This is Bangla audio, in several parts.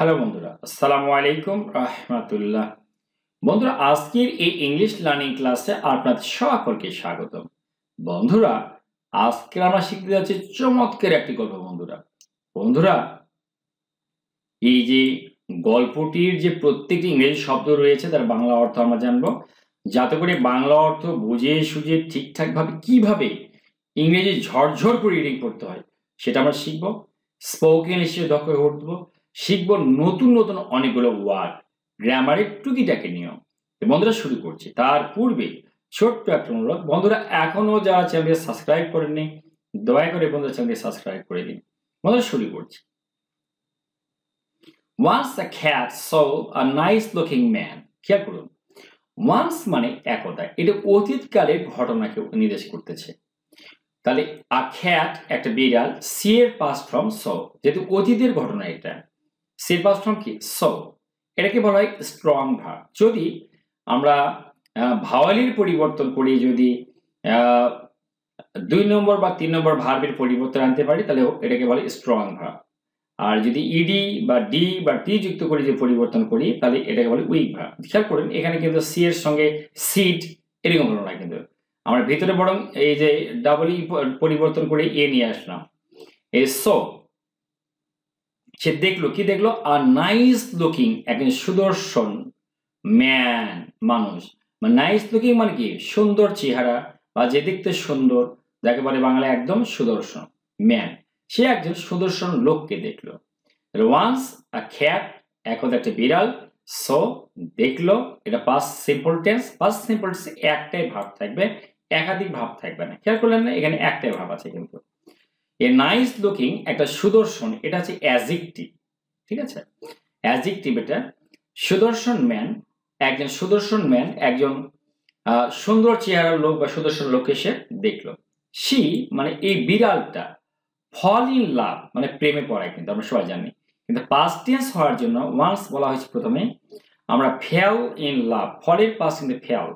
হ্যালো বন্ধুরা, আসসালামু আলাইকুম রাহমাতুল্লাহ। বন্ধুরা, আজকের এই ইংলিশ লার্নিং ক্লাসে আপনাদের সকলকে স্বাগতম। বন্ধুরা, আজকে আমরা শিখতে যাচ্ছি চমৎকার একটি গল্প। বন্ধুরা, এই যে গল্পটির যে প্রত্যেকটি ইংরেজি শব্দ রয়েছে তার বাংলা অর্থ আমরা জানবো, যাতে করে বাংলা অর্থ বুঝে সুঝে ঠিকঠাকভাবে কিভাবে ইংরেজি ঝরঝর করে রিডিং করতে হয় সেটা আমরা শিখবো। স্পোকেন হিসেবে দক্ষ হয়ে উঠবো, শিখবো নতুন নতুন অনেকগুলো ওয়ার্ড, গ্রামারের টুকিটাকি নিয়ম। বন্ধুরা, শুরু করছি। তার পূর্বে ছোট্ট একটা অনুরোধ, বন্ধুরা এখনো যারা চ্যানেলকে সাবস্ক্রাইব করেননি দয়া করে বন্ধুরা চ্যানেলকে সাবস্ক্রাইব করে দিন। বন্ধুরা, শুরু করছি। Once a cat saw a nice looking man. খেয়াল করুন, once মানে একদা, এটা অতীতকালের ঘটনাকে নির্দেশ করতেছে। তাহলে a cat একটা বিড়াল, see এর past form saw, যেহেতু অতীতের ঘটনা এটা, see এর past form কি saw, এটাকে বলা হয় স্ট্রং ভার্ব। যদি আমরা ভাওয়ালির পরিবর্তন করি, যদি 2 নম্বর বা 3 নম্বর ভার্বের পরিবর্তন আনতে পারি তাহলে এটাকে বলে স্ট্রং ভার্ব। আর যদি ইডি বা ডি বা টি যুক্ত করে যে পরিবর্তন করি তাহলে এটাকে বলে উইক ভার্ব। খেয়াল করেন, এখানে কিন্তু সি এর সঙ্গে সিড এরকম হলো না, কিন্তু আমরা ভিতরে বরং এই যে ডাবল ই পরিবর্তন করে এ নিয়ে আসলাম। এই সো, সে দেখলো, কি দেখলো? আ নাইস লুকিং, একজন সুদর্শন ম্যান, মানুষ। নাইস লুকিং মানে কি? সুন্দর চেহারা বা যে দেখতে সুন্দর, যাকে বলে বাংলায় একদম সুদর্শন ম্যান। সে একজন সুদর্শন লোককে দেখলো। ওয়ান্স আ ক্যাট, একদা একটা বিড়াল, সো দেখলো, এটা past simple tense. Past simple টেন্সে একটাই ভাব থাকবে, একাধিক ভাব থাকবে না। খেয়াল করলেন না, এখানে একটাই ভাব আছে। কিন্তু এ নাইস লুকিং, একটা সুদর্শন, এটা হচ্ছে অ্যাডজেক্টিভ। ঠিক আছে, অ্যাডজেক্টিভ এটা। সুদর্শন ম্যান, একজন সুদর্শন ম্যান, একজন সুন্দর চেহারার লোক বা সুদর্শন লোককে সে দেখলো। সি মানে এই বিড়ালটা, ফল ইন লাভ মানে প্রেমে পড়ায়, কিন্তু আমরা সবাই জানি। কিন্তু পাস্ট টেন্স হওয়ার জন্য ওয়ান্স বলা হয়েছে প্রথমে, আমরা ফেল ইন লাভ, ফলের পাস্ট কিন্তু ফেল,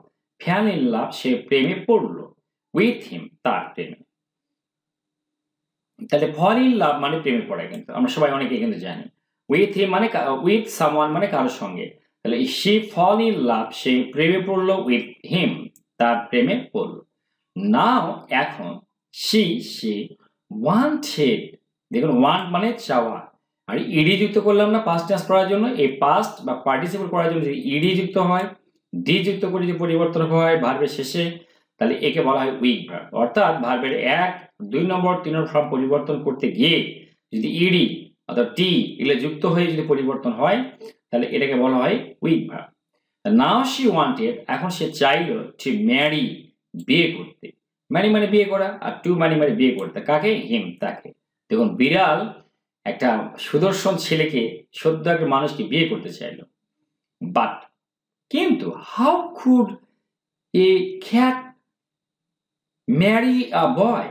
ফেল ইন লাভ, সে প্রেমে পড়লো, উইথ হিম, তার প্রেমে। তাহলে ফল ইন লাভ মানে প্রেমে পড়ায়, কিন্তু আমরা সবাই অনেকে কিন্তু জানি। উইথ হিম মানে উইথ সামওয়ান মানে কারোর সঙ্গে। তাহলে শি ফল ইন লাভ, সে প্রেমে পড়লো, উইথ হিম, তার প্রেমে পড়লো। নাও এখন, সে ওয়ান্টেড, দেখুন ওয়ান্ট মানে চাওয়া, আর ইডি যুক্ত করলাম না পাস্ট টেন্স করার জন্য। এই পাস্ট বা পার্টিসিপল করার জন্য যদি ইডি যুক্ত হয়, ডি যুক্ত করে যদি পরিবর্তন হয় ভার্বের শেষে, তাহলে একে বলা হয় উইক ভার্ব। অর্থাৎ ভার্বের 1, 2 নম্বর, 3 নম্বর ফর্ম পরিবর্তন করতে গিয়ে যদি ইডি অর্থাৎ টি এগুলো যুক্ত হয়ে যদি পরিবর্তন হয় তাহলে এটাকে বলা হয় week verb. Now she wanted, এখন সে চাইলো, টু ম্যারি, বিয়ে করতে। ম্যারি মানে বিয়ে করা, আর টু মানে বিয়ে করতে। কাকে? হিম, তাকে। দেখুন, বিড়াল একটা সুদর্শন ছেলেকে, সদ্য একটা মানুষকে বিয়ে করতে চাইলো। বাট, কিন্তু how could a cat marry a boy?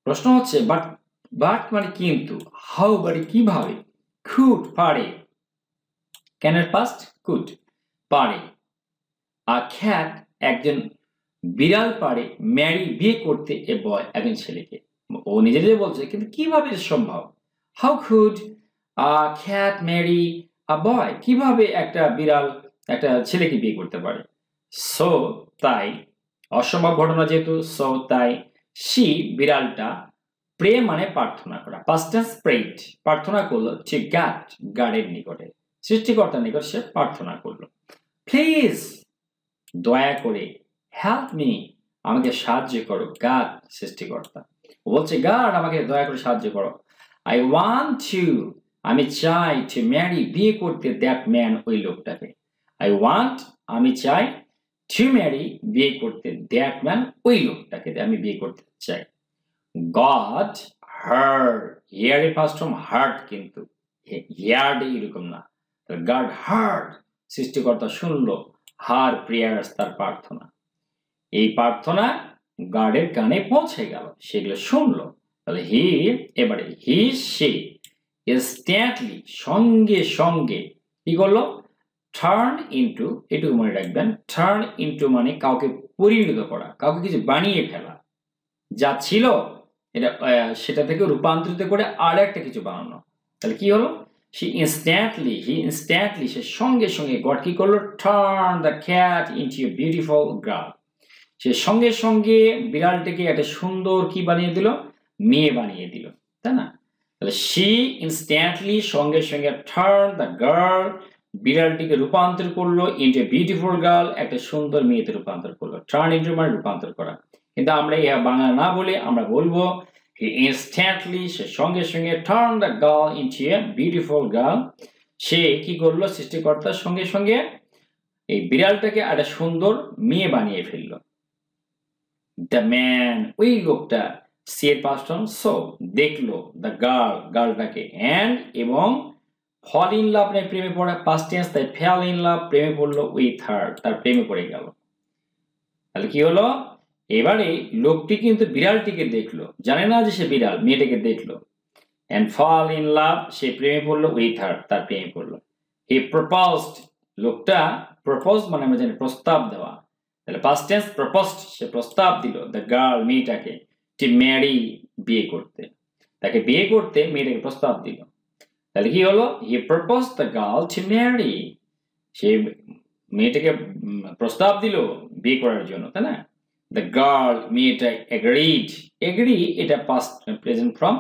প্রশ্ন হচ্ছে বাট, বাট মানে কিন্তু, হাউ মানে কিভাবে, কুড পারে, ক্যানের পাস্ট কুড, পারে, আ ক্যাট একজন বিড়াল পারে, ম্যারি বিয়ে করতে, এ বয় একজন ছেলেকে। ও নিজে নিজে বলছে, কিন্তু কিভাবে সম্ভব? How could a cat marry a boy, কিভাবে একটা বিড়াল একটা ছেলেকে বিয়ে করতে পারে? সো তাই, অসম্ভব ঘটনা যেহেতু, সো তাই, সি বিড়ালটা, প্রে মানে প্রার্থনা করা, পাস্ট টেন্স প্রেড, প্রার্থনা করলো, ঠিক গড, গডের নিকটে, সৃষ্টিকর্তার নিকট সে প্রার্থনা করলো। প্লিজ, দয়া করে, হেল্প মি, আমাকে সাহায্য করো, গড সৃষ্টিকর্তা। ও বলছে, গড আমাকে দয়া করে সাহায্য করো। আই ওয়ান্ট টু, আমি চাই, টু ম্যারি, বিয়ে করতে, দ্যাট ম্যান, ওই লোকটাকে। আই ওয়ান্ট, আমি চাই, টু ম্যারি, বিয়ে করতে, দ্যাট ম্যান, ওই লোকটাকে আমি বিয়ে করতে চাই। গড হার্ড, হিয়ারের ফার্স্ট ফর্ম হার্ট, কিন্তু হিয়ার্ড এরকম না। গড হার্ড, সৃষ্টিকর্তা শুনলো, হার প্রেয়ার্স, তার প্রার্থনা। এই প্রার্থনা গডের কানে পৌঁছে গেল, সেগুলো শুনলো। তাহলে হি, এবারে হি সে ইনস্ট্যান্টলি, সঙ্গে সঙ্গে কি করলো? টার্ন ইনটু, এটুকু মনে রাখবেন, টার্ন ইনটু মানে কাউকে পরিণত করা, কাউকে কিছু বানিয়ে ফেলা, যা ছিল এটা সেটা থেকে রূপান্তরিত করে আর একটা কিছু বানানো। তাহলে কি হলো? he instantly সে সঙ্গে সঙ্গে গড কি করলো turn the cat into a beautiful girl সে সঙ্গে সঙ্গে বিড়ালটাকে একটা সুন্দর কি বানিয়ে দিল মেয়ে বানিয়ে দিল তাই না তাহলে she instantly সঙ্গে সঙ্গে টার্ন দ্য গার্ল বিড়ালটিকে রূপান্তর করলো ইনটু এ বিউটিফুল গার্ল একটা সুন্দর মেয়েতে রূপান্তর করলো টার্ন ইনটু মানে রূপান্তর করা কিন্তু আমরা ইহা বাংলা না বলে আমরা বলবো he instantly সে সঙ্গে সঙ্গে turn the girl into a beautiful girl সে কি করলো সৃষ্টিকর্তার সঙ্গে সঙ্গে এই বিড়ালটাকে একটা সুন্দর মেয়ে বানিয়ে ফেললো দ্য ম্যান ওই লোকটা সি এর পাস্ট ফর্ম সো দেখলো দ্য গার্লটাকে অ্যান্ড এবং ফল ইন লাভ মানে প্রেমে পড়া পাস্ট টেন্স তাই ফেল ইন লাভ প্রেমে পড়লো উইথ হার তার প্রেমে পড়ে গেল তাহলে কি হলো এবারে লোকটি কিন্তু বিড়ালটিকে দেখলো জানে না যে সে বিড়াল মেয়েটাকে দেখলো and fall in love সে প্রেমে পড়লো with her তার প্রেমে পড়লো he proposed লোকটা propose মানে আমরা জানি প্রস্তাব দেওয়া তাহলে past tense proposed সে প্রস্তাব দিল the girl মেয়েটাকে to marry বিয়ে করতে তাকে বিয়ে করতে মেয়েটাকে প্রস্তাব দিল তাহলে কি হলো he proposed the girl to marry সে মেয়েটাকে প্রস্তাব দিল বিয়ে করার জন্য তাই না the girl মেয়েটা agreed agree এটা past present from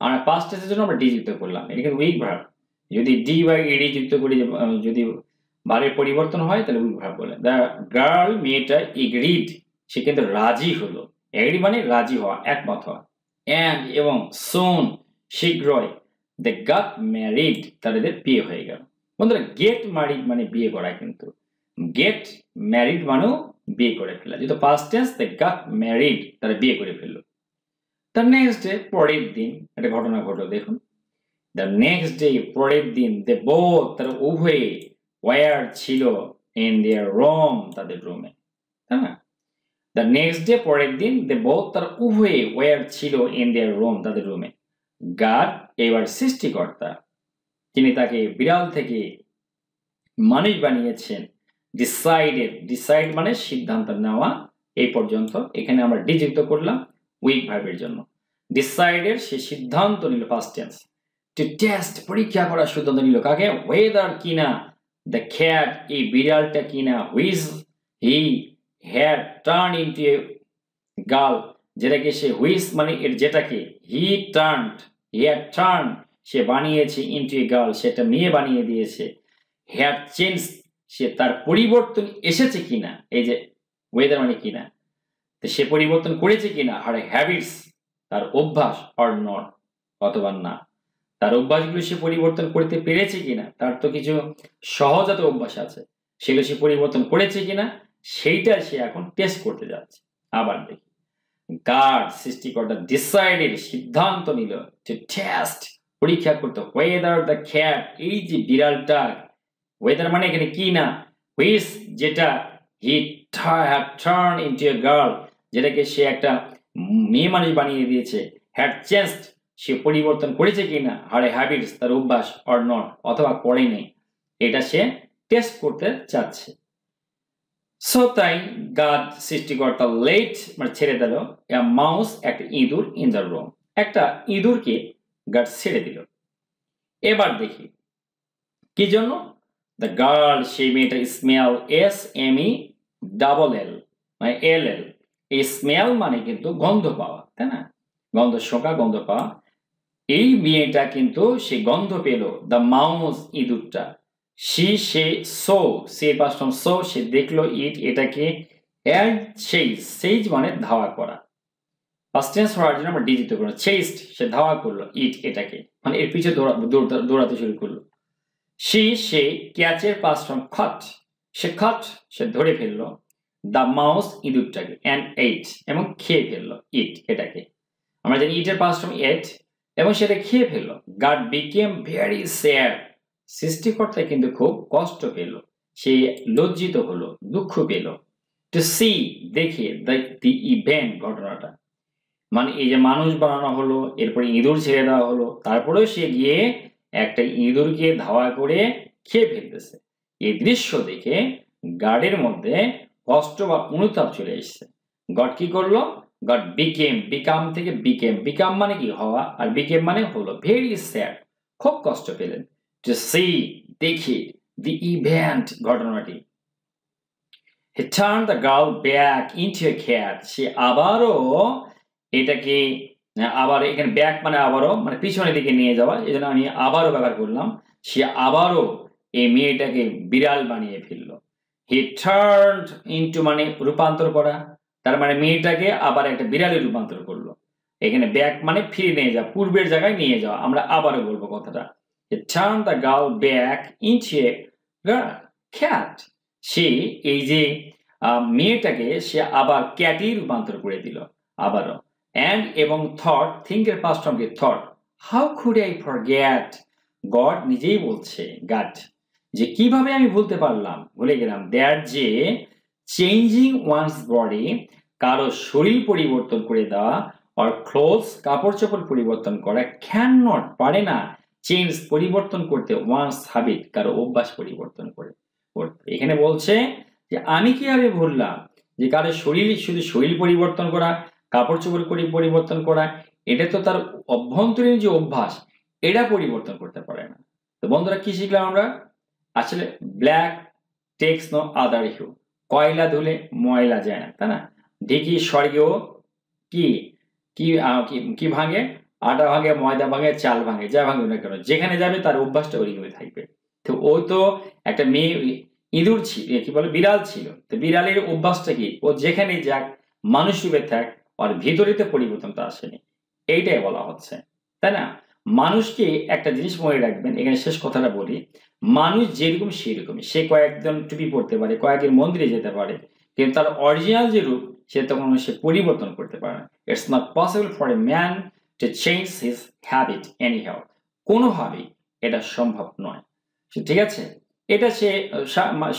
আমরা past tense এর জন্য আমরা ডি যুক্ত করলাম এটা কিন্তু উইক ভার্ব যদি ডি বা এডি যুক্ত করি যদি ভার্বের পরিবর্তন হয় তাহলে উইক ভার্ব বলে the girl মেয়েটা agreed সে কিন্তু রাজি হলো agree মানে রাজি হওয়া একমত হওয়া and এবং soon শীঘ্রই they got married তাদের বিয়ে হয়ে গেল বন্ধুরা get married মানে বিয়ে করা কিন্তু get married মানেও বিয়ে করে ফেলা যেহেতু past tense they got married তারা বিয়ে করে ফেললো তার নেক্সট ডে পরের দিন একটা ঘটনা ঘটলো দেখুন the next day পরের দিন they both তারা উভয়ে were ছিল in their room তাদের রুমে তাই না the next day পরের দিন they both তারা উভয়ে were ছিল in their room তাদের রুমে God এবার সৃষ্টিকর্তা তিনি তাকে বিড়াল থেকে মানুষ বানিয়েছেন ডিসাইড মানে সিদ্ধান্ত নেওয়া এই পর্যন্ত এখানে আমরা ডি যুক্ত করলাম উইক ভার্বের জন্য ডিসাইডেড সে সিদ্ধান্ত নিল পাস্ট টেন্স টু টেস্ট পরীক্ষা করার সিদ্ধান্ত নিল কাকে ওয়েদার কিনা দ্য ক্যাট এই বিড়ালটা কিনা which he had turn into a girl যেটাকে সে হুইচ মানে এর যেটাকে হি হ্যাড টার্ন সে বানিয়েছে ইনটু এ গার্ল সেটা মেয়ে বানিয়ে দিয়েছে হ্যাড চেঞ্জ সে তার পরিবর্তন এসেছে কিনা এই যে ওয়েদার মানে কিনা তো সে পরিবর্তন করেছে কিনা আর হ্যাবিটস তার অভ্যাস অর নট অথবা না তার অভ্যাসগুলো সে পরিবর্তন করতে পেরেছে কিনা তার তো কিছু সহজাত অভ্যাস আছে সেগুলো সে পরিবর্তন করেছে কিনা সেইটা সে এখন টেস্ট করতে যাচ্ছে আবার দেখি গার্ড সৃষ্টিকর্তা ডিসাইডেড সিদ্ধান্ত নিল যে টেস্ট পরীক্ষা করতে ওয়েদার দ্য ক্যাট এই যে বিড়ালটা ওয়েদার মানে এখানে কি না হুইচ যেটা he had turn into a girl যেটাকে সে একটা মেয়ে মানুষ বানিয়ে দিয়েছে হ্যাড চেঞ্জড সে পরিবর্তন করেছে কিনা হার হ্যাবিটস তার অভ্যাস অর নট অথবা করেনি এটা সে টেস্ট করতে চাচ্ছে সো তাই গাড সৃষ্টিকর্তা লেট মানে ছেড়ে দিল মাউস একটা ইঁদুর ইন দ্য রুম একটা ইঁদুরকে গাড ছেড়ে দিল এবার দেখি কি জন্য দ্য গার্ল সেই মেয়েটা স্মেল SMELL মানে LL এই স্মেল মানে কিন্তু গন্ধ পাওয়া তাই না গন্ধ শোকা গন্ধ পাওয়া এই মেয়েটা কিন্তু সে গন্ধ পেল দ্য মাউস ইঁদুরটা সে পাস্ট ফর্ম সো সে দেখলো এটাকে অ্যান্ড সেইজ মানে ধাওয়া করা পাস্ট টেন্স হওয়ার জন্য আমরা ডি যুক্ত করলাম চেস্ট সে ধাওয়া করলো এটাকে মানে এর পিছনে দৌড়াতে শুরু করলো সে ক্যাচের পাস্ট ফর্ম সে ধরে ফেললো দ্য মাউস ইঁদুরটাকে অ্যান্ড এইট এবং খেয়ে ফেললো এটাকে আমরা জানি ইটের পাস্ট ফর্ম এট এবং সেটা খেয়ে ফেললো গড বিকেম ভেরি স্যাড সৃষ্টিকর্তা কিন্তু খুব কষ্ট পেল সে লজ্জিত হলো দুঃখ পেল টু সি দেখে দি ইভেন্ট ঘটনাটা মানে এই যে মানুষ বানানো হলো এরপরে ইঁদুর ছেড়ে দেওয়া হলো তারপরেও সে গিয়ে একটা ইঁদুরকে ধাওয়া করে খেয়ে ফেলতেছে এই দৃশ্য দেখে গার্ডের মধ্যে কষ্ট বা অনুতাপ চলে এসছে গড কি করলো গড বিকাম থেকে বিকাম মানে কি হওয়া আর বিকেম মানে হলো ভেরি স্যাড খুব কষ্ট পেলেন to see, দেখি, the event, ঘটনাটি। He turned the girl back into a cat. সে আবারও এটাকে আবার এখানে ব্যাক মানে আবারও মানে পিছনের দিকে নিয়ে যাওয়া, এজন্য আমি আবারও ব্যবহার করলাম। সে আবারও এই মেয়েটাকে বিড়াল বানিয়ে ফেললো। He turned into মানে রূপান্তর করা, তার মানে মেয়েটাকে আবার একটা বিড়ালে রূপান্তর করলো। এখানে ব্যাক মানে ফিরে নিয়ে যাওয়া, পূর্বের জায়গায় নিয়ে যাওয়া। আমরা আবারও বলবো কথাটা। He turned the girl back into a cat. সে এই যে মেয়েটাকে সে আবার ক্যাটে রূপান্তর করে দিল আবারও। and এবং thought, think এর past form কি thought, how could I forget, God নিজেই বলছে God যে কিভাবে আমি ভুলতে পারলাম, ভুলে গেলাম, that যে changing one's body, কারো শরীর পরিবর্তন করে দেওয়া, or clothes, কাপড় চোপড় পরিবর্তন করা, cannot পারে না চেঞ্জ পরিবর্তন করতে one's habit, কারো অভ্যাস পরিবর্তন করতে। এখানে বলছে যে আমি কিভাবে ভুললাম যে কারো শুধু শরীর পরিবর্তন করা, কাপড় চোপড় পরিবর্তন করা, এটা তো তার অভ্যন্তরীণ যে অভ্যাস এটা পরিবর্তন করতে পারে না। তো বন্ধুরা কি শিখলাম আমরা? আসলে black takes no other hue, কয়লা ধুলে ময়লা যায় না, তাই না? ঢেকি স্বর্গেও কি কি কি ভাঙে, আটা ভাঙে, ময়দা ভাঙে, চাল ভাঙে, যা ভাঙবে না কেন, যেখানে যাবে তার অভ্যাসটা ওইভাবে থাকবে। তো ও তো একটা মেয়ে ইঁদুর ছিল, কি বলে বিড়াল ছিল, তো বিড়ালের অভ্যাসটা কি, ও যেখানে যাক মানুষ রূপে থাক, আর ভিতরেতে পরিবর্তনটা আসেনি, এইটাই বলা হচ্ছে, তাই না? মানুষকে একটা জিনিস মনে রাখবেন, এখানে শেষ কথাটা বলি, মানুষ যেরকম সেরকমই, সে কয়েকজন টুপি পরতে পারে, কয়েকদিন মন্দিরে যেতে পারে, কিন্তু তার অরিজিনাল যে রূপ সে তখন সে পরিবর্তন করতে পারে না। It's not possible for a man to change his habit anyhow, কোনোভাবেই এটা সম্ভব নয়, ঠিক আছে? এটা সে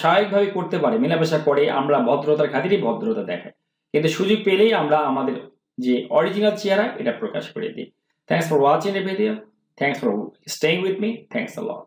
স্বাভাবিকভাবে করতে পারে, মেলামেশা করে, আমরা ভদ্রতার খাতিরেই ভদ্রতা দেখাই, কিন্তু সুযোগ পেলেই আমরা আমাদের যে অরিজিনাল চেহারা এটা প্রকাশ করে দিই। Thanks for watching the video, thanks for staying with me, thanks a lot.